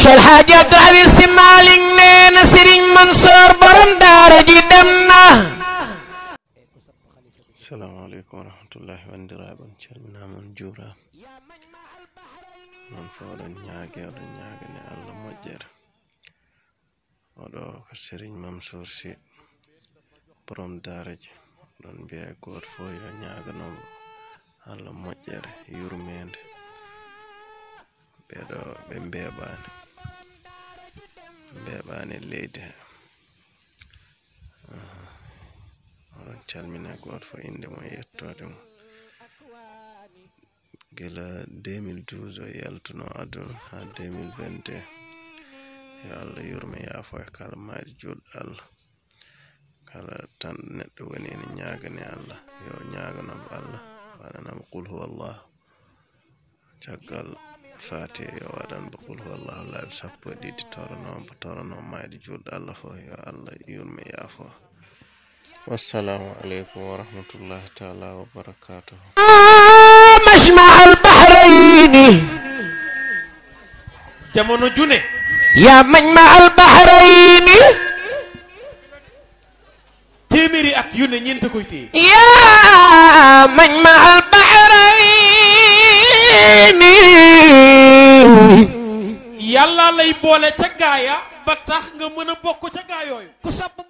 Cheikh Hadji Abdou Aziz Sy Malick nee na Serigne Mansour borom daara ji dem na. Assalamu alaikum warahmatullahi wabarakatuh. Calmina mon juura non fo oɗon ñaagane Allah moƴƴere. Oɗo ko Serigne Mansour Sy borom daara ji ɗon mbiya goto fo yo ñaaganomo Allah moƴƴere yurmede. Ɓeɗo ɓe mbeɓani leydi he. Oɗon calmina goto fo inde mo yettode mo. Gila 2012 o yaltuno aduna ha 2022 yo Allah yurme yaafo e kala maari julɗo Allah. Kala tan neɗɗo woni ene ñaagane Allah yo ñaaganomo Allah waɗanamo qul huwa Allah caggal fati yo waɗanmo qul huwa Allah laabi 12 toronomo maadi julɗo Allah fo yo Allah yurme yaafo. Wassalamu alaikum warahmatullahi ta'ala wabarakatuh. مجمع البحرين jamono june يا مجمع البحرين téeméeri at yu ne ñeent koy téye. يا مجمع البحرين yàlla lay boole ca gaaya ba tax nga mën a bokk ca gaayooyu. ku sopp